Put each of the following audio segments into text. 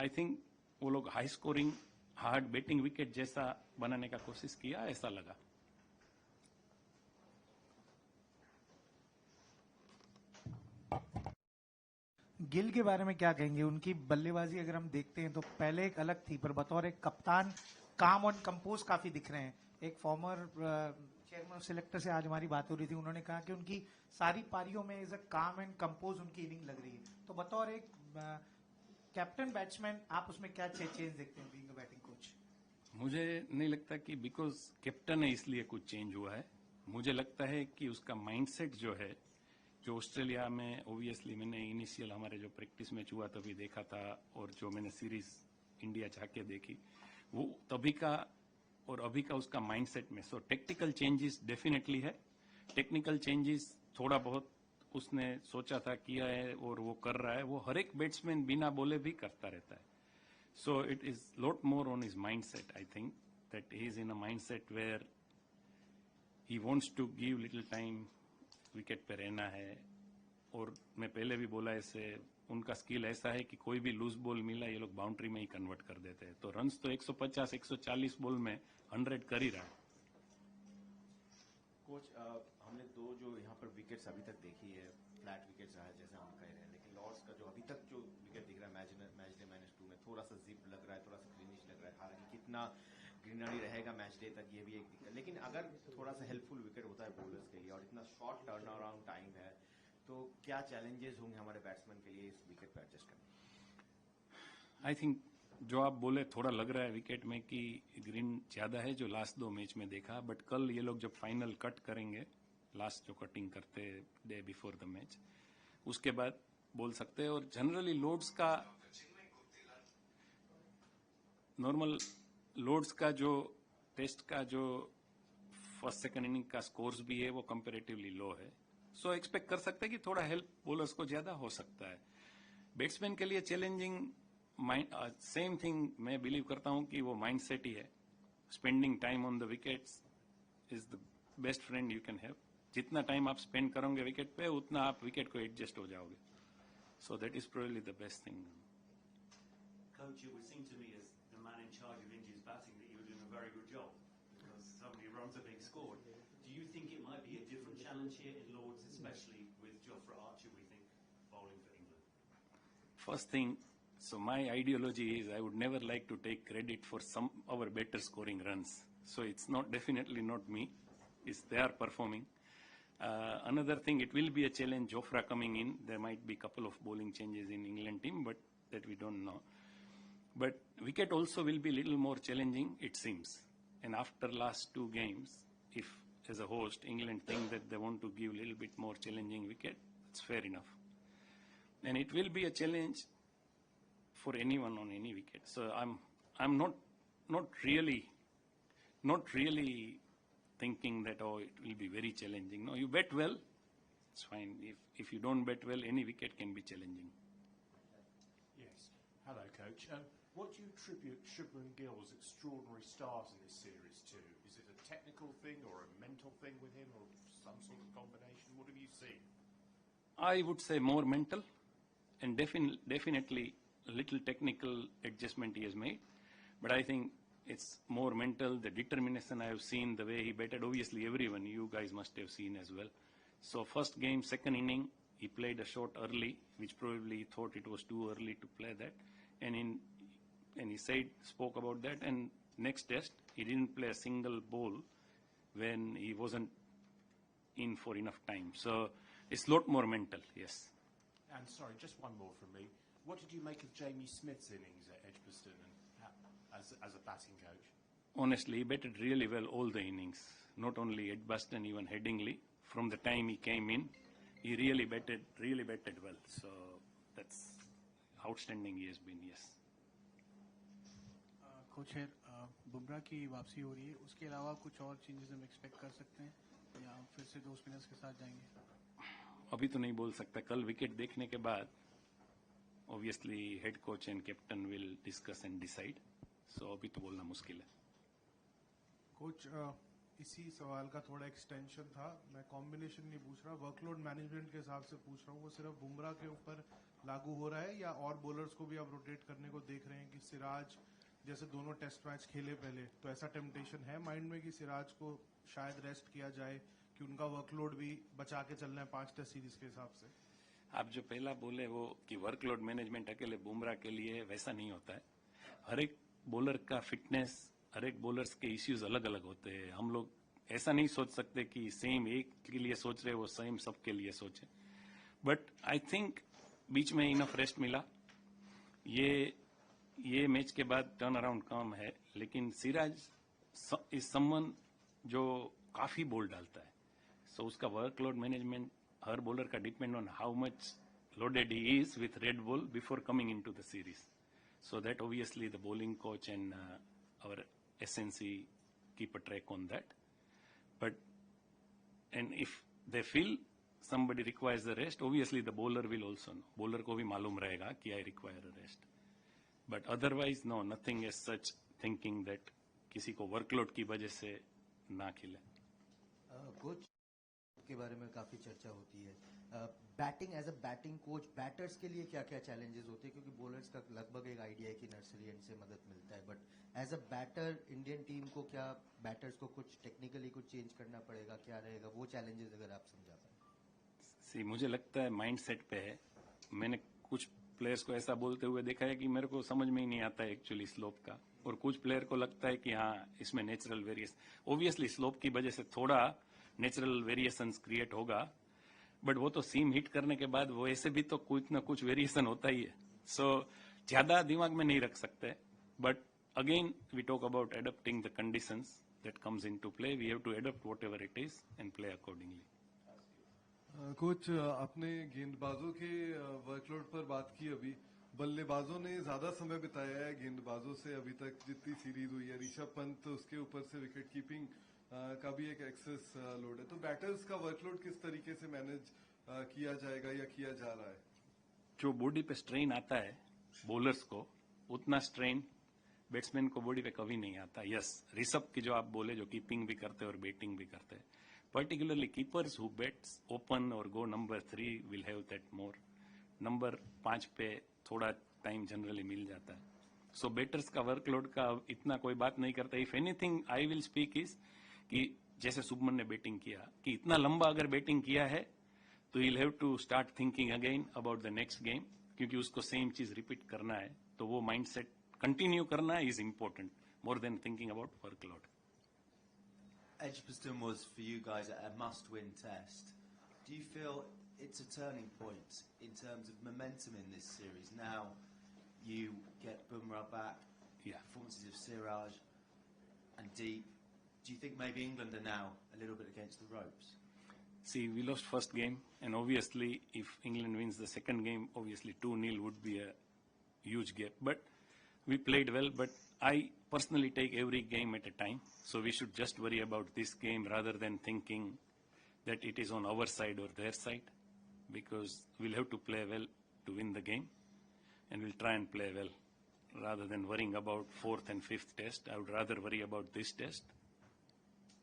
I think वो लोग high scoring hard batting wicket जैसा बनाने का कोशिश किया, ऐसा लगा। गिल के बारे में क्या कहेंगे? उनकी बल्लेबाजी अगर हम देखते हैं तो पहले एक अलग थी, पर बतौर एक कप्तान काम और कंपोज काफी दिख रहे हैं। एक फॉर्मर चेयरमैन सिलेक्टर से आज हमारी बात हो रही थी, उन्होंने कहा कि उनकी सारी पारियों में इज अ काम एंड कंपोज उनकी इनिंग लग रही है। तो बतौर एक कैप्टन बैट्समैन आप उसमें क्या चेंज देखते हैं बीइंग अ बैटिंग कोच? मुझे नहीं लगता कि बिकॉज कैप्टन है इसलिए कुछ चेंज हुआ है। मुझे लगता है कि उसका माइंडसेट जो है, जो ऑस्ट्रेलिया में ऑब्वियसली मैंने इनिशियल हमारे जो प्रैक्टिस मैच हुआ तभी देखा था, और जो मैंने सीरीज इंडिया जाके देखी, वो तभी का और अभी का उसका माइंडसेट में। सो टेक्निकल चेंजेस डेफिनेटली है। टेक्निकल चेंजेस थोड़ा बहुत उसने सोचा था, किया है और वो कर रहा है। वो हर एक बैट्समैन बिना बोले भी करता रहता है। So it is lot more on his mindset. I think that he is in a mindset where he wants to give little time. Wicket पे रहना है। और मैं पहले भी बोला ऐसे, उनका स्किल ऐसा है कि कोई भी लूज बॉल मिला ये लोग बाउंड्री में ही कन्वर्ट कर देते हैं। तो रन्स तो 150 140 बॉल में 100 कर ही रहा है। कोच, हमने दो जो यहाँ पर विकेट्स अभी तक देखी है, फ्लैट विकेट्स रहा है जैसे हम कह रहे हैं, लेकिन लॉर्ड्स का जो अभी तक जो विकेट दिख रहा है मैच डे -2 में, थोड़ा सा जिप लग रहा है, थोड़ा सा ग्रीनिश लग रहा है। हालांकि कितना ग्रीनरी रहेगा मैच डे तक ये भी एक दिक्कत, लेकिन अगर थोड़ा सा हेल्पफुल विकेट होता है बॉलर्स के लिए और इतना शॉर्ट टर्न अराउंड टाइम है, तो क्या चैलेंजेस होंगे हमारे बैट्समैन के लिए इस विकेट पर एडजस्ट करने? आई थिंक जो आप बोले थोड़ा लग रहा है विकेट में कि ग्रीन ज्यादा है जो लास्ट 2 मैच में देखा, बट कल ये लोग जब फाइनल कट करेंगे, लास्ट जो कटिंग करते डे बिफोर द मैच, उसके बाद बोल सकते हैं। और जनरली लोड्स का नॉर्मल लोड्स का जो टेस्ट का जो फर्स्ट सेकंड इनिंग का स्कोर्स भी है वो कंपैरेटिवली लो है। सो एक्सपेक्ट कर सकते हैं कि थोड़ा हेल्प बॉलर्स को ज्यादा हो सकता है। बैट्समैन के लिए चैलेंजिंग सेम थिंग मैं बिलीव करता हूं कि वो माइंडसेट ही है। Spending time on the wickets is the best friend you can have. जितना टाइम आप स्पेंड करोगे विकेट पे, उतना आप विकेट को एडजस्ट हो जाओगे। So that is probably the best thing. Coach, it would seem to me as the man in charge of India's batting that you were doing a very good job because so many runs are being scored. Do you think it might be a different challenge here in Lords, especially with Jofra Archer, we think, bowling for England? First thing, so my ideology is I would never like to take credit for some our better scoring runs. So it's not definitely not me. It's they are performing. Another thing, it will be a challenge. Jofra coming in, there might be a couple of bowling changes in England team, but that we don't know. But wicket also will be a little more challenging, it seems. And after last 2 games, if as a host England think that they want to give a little bit more challenging wicket, it's fair enough. And it will be a challenge for anyone on any wicket. So I'm not really thinking that it will be very challenging. No, you bet well, it's fine. If you don't bet well, any wicket can be challenging. Yes. Hello, Coach. What do you attribute Shubman Gill's extraordinary start in this series to? Is it a technical thing or a mental thing with him, or some sort of combination? What have you seen? I would say more mental, and definitely a little technical adjustment he has made. But I think it's more mental. The determination I have seen, the way he batted, obviously everyone, you guys must have seen as well. So first game, second inning, he played a shot early, which probably he thought it was too early to play that. And he spoke about that. And next test, he didn't play a single ball when he wasn't in for enough time. So it's a lot more mental, yes. And sorry, just one more from me. What did you make of Jamie Smith's innings at Edgbaston and as a batting coach? Honestly, he batted really well all the innings. Not only Edgbaston, even Headingley. From the time he came in, he really batted well. So that's outstanding he has been, yes. Coach Bumrah की वापसी हो रही है, उसके अलावा कुछ और changes हम एक्सपेक्ट कर सकते हैं या फिर से 2 स्पिनर्स के साथ जाएंगे? अभी तो नहीं बोल सकता। कल विकेट देखने के बाद obviously head coach and captain will discuss and decide. So अभी तो बोलना मुश्किल है। कोच इसी सवाल का थोड़ा एक्सटेंशन था। मैं कॉम्बिनेशन नहीं पूछ रहा, वर्कलोड मैनेजमेंट के हिसाब से पूछ रहा हूँ। वो सिर्फ बुमराह के ऊपर लागू हो रहा है या और बॉलर्स को भी आप रोटेट करने को देख रहे हैं कि सिराज जैसे दोनों टेस्ट मैच खेले पहले, तो ऐसा टेम्पटेशन है माइंड में कि सिराज को शायद रेस्ट किया जाए कि उनका वर्कलोड भी बचा के चलना है 5 टेस्ट सीरीज के हिसाब से? आप जो पहला बोले वो कि वर्कलोड मैनेजमेंट अकेले बुमराह के लिए, वैसा नहीं होता है। हर एक बॉलर का फिटनेस, हर एक बॉलर्स के इश्यूज अलग अलग होते हैं। हम लोग ऐसा नहीं सोच सकते कि सेम एक के लिए सोच रहे वो सेम सबके लिए सोचे। बट आई थिंक बीच में इनफ रेस्ट मिला। ये मैच के बाद टर्न अराउंड कम है, लेकिन सिराज इज समवन जो काफी बॉल डालता है, सो उसका वर्कलोड मैनेजमेंट हर बॉलर का depend on how much loaded he is with red ball before coming into the series. So that obviously the bowling coach and our SNC keep a track on that. But and if they feel somebody requires the rest, obviously the bowler will also know. Bowler को भी मालूम रहेगा कि I require a rest. But otherwise no, nothing as such thinking that किसी को workload की वजह से ना खिले। कोच के बारे में काफी चर्चा होती है। Batting as a batting coach, batters के लिए क्या क्या चैलेंजेस होते हैं? क्योंकि बॉलर्स का लगभग एक आइडिया है कि नर्सरी एंड से मदद मिलता है, but as a batter Indian team को क्या बैटर्स को कुछ टेक्निकली कुछ चेंज करना पड़ेगा? क्या रहेगा वो चैलेंजेस, अगर आप समझा पाए। मुझे लगता है माइंड सेट पे है। मैंने कुछ प्लेयर्स को ऐसा बोलते हुए देखा है कि मेरे को समझ में ही नहीं आता है एक्चुअली स्लोप का, और कुछ प्लेयर को लगता है कि हाँ इसमें नेचुरल वेरिएशन। ओब्वियसली स्लोप की वजह से थोड़ा नेचुरल वेरिएशंस क्रिएट होगा, बट वो तो सीम हिट करने के बाद वो ऐसे भी तो कुछ ना कुछ वेरिएशन होता ही है। सो ज्यादा दिमाग में नहीं रख सकते, but again we talk about adapting the conditions that comes into play. We have to adapt whatever it is and play accordingly. Coach, आपने गेंदबाजों के वर्कलोड पर बात की। अभी बल्लेबाजों ने ज्यादा समय बिताया है गेंदबाजों से अभी तक जितनी सीरीज हुई है। ऋषभ पंत, उसके ऊपर से विकेट कीपिंग का भी एक एक्सेस लोड है, तो बैटर्स का वर्कलोड किस तरीके से मैनेज किया जाएगा या किया जा रहा है? जो बॉडी पे स्ट्रेन आता है बॉलर्स को, उतना स्ट्रेन बैट्समैन को बॉडी पे कभी नहीं आता। यस, ऋषभ की जो आप बोले, जो कीपिंग भी करते हैं और बैटिंग भी करते हैं, particularly keepers who bats open और go number 3 will have that more. Number 5 पे थोड़ा टाइम जनरली मिल जाता है। सो बैटर्स का वर्कलोड का इतना कोई बात नहीं करता। If anything I will speak is कि जैसे शुभमन ने बैटिंग किया, कि इतना लंबा अगर बैटिंग किया है तो he'll have to start thinking again about the next game, क्योंकि उसको सेम चीज रिपीट करना है, तो वो माइंडसेट कंटिन्यू करना is important more than thinking about workload. Edgbaston was for you guys a must-win test. Do you feel it's a turning point in terms of momentum in this series? Now you get Bumrah back, performances of Siraj and Deep. Do you think maybe England are now a little bit against the ropes? See, we lost first game, and obviously if England wins the second game, obviously 2-0 would be a huge gap. But we played well, but I personally take every game at a time. So we should just worry about this game rather than thinking that it is on our side or their side, because we'll have to play well to win the game, and we'll try and play well rather than worrying about 4th and 5th test. I would rather worry about this test.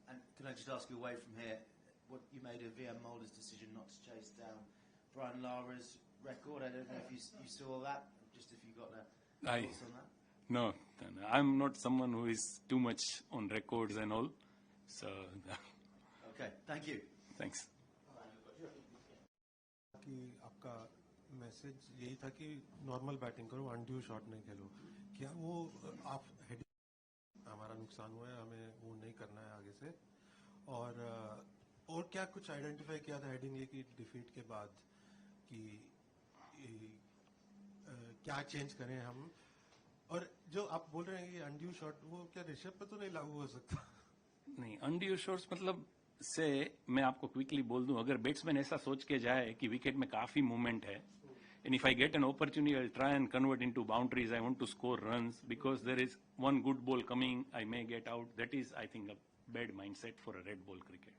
And can I just ask you away from here, what you made of VM Mulder's decision not to chase down Brian Lara's record? I don't know if you saw that, just if you got thoughts on that. No, I'm not someone who is too much on records and all. So, okay, thank you. Thanks. कि आपका message यही था कि normal batting करो, undue shot नहीं खेलो। क्या वो आप हमारा नुकसान हुआ है, हमें वो नहीं करना है आगे से? और क्या कुछ आइडेंटिफाई किया था हेडिंग ए की डिफीट के बाद कि क्या चेंज करें हम? और जो आप बोल रहे हैं कि अनड्यू शॉट, वो क्या ऋषभ पे तो नहीं लागू हो सकता? नहीं, अनड्यू शॉट्स मतलब से मैं आपको क्विकली बोल दूं, अगर बैट्समैन ऐसा सोच के जाए कि विकेट में काफी मूवमेंट है, and if I get an opportunity, I'll try and convert into boundaries. I want to score runs because there is one good ball coming, I may get out. That is, I think, a bad mindset for a red ball cricket.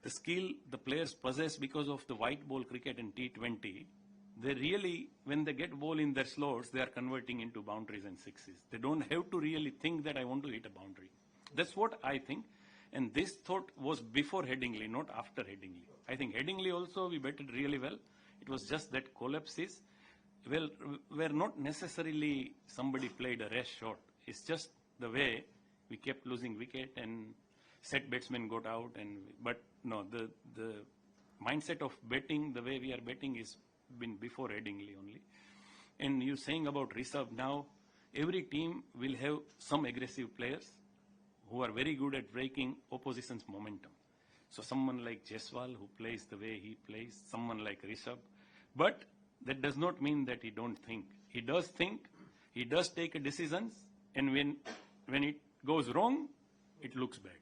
The skill the players possess because of the white ball cricket and T20, they really, when they get ball in their slots, they are converting into boundaries and sixes. They don't have to really think that I want to hit a boundary. That's what I think. And this thought was before Headingley, not after Headingley. I think Headingley also we batted really well. It was just that collapses, well, were not necessarily somebody played a rash shot. It's just the way we kept losing wicket and set batsmen got out. But no, the mindset of betting, the way we are betting, is been before Headingley only. And you saying about Rishabh now, every team will have some aggressive players who are very good at breaking opposition's momentum. So someone like Jaiswal who plays the way he plays, someone like Rishabh. But that does not mean that he don't think. He does think, he does take decisions, and when it goes wrong, it looks bad.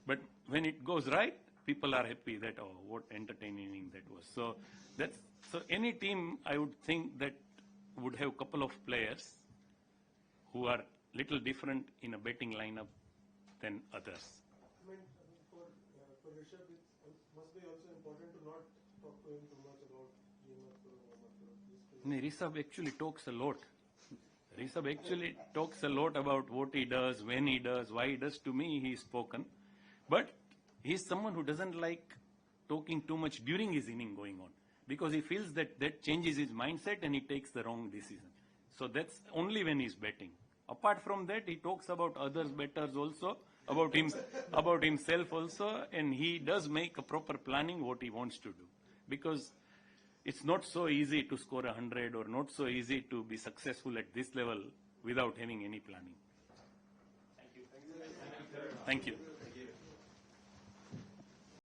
But when it goes right, people are happy that, oh, what entertaining that was. So any team, I would think, that would have a couple of players who are little different in a batting lineup than others. I mean, for Rishabh, it must be also important to not talk to him too much about Rishabh actually talks a lot. Rishabh actually talks a lot about what he does, when he does, why he does. To me, he's spoken. But he's someone who doesn't like talking too much during his inning going on, because he feels that changes his mindset and he takes the wrong decision. So that's only when he's batting. Apart from that, he talks about others' batters also, about himself also, and he does make a proper planning what he wants to do. Because it's not so easy to score 100 or not so easy to be successful at this level without having any planning. Thank you. Thank you.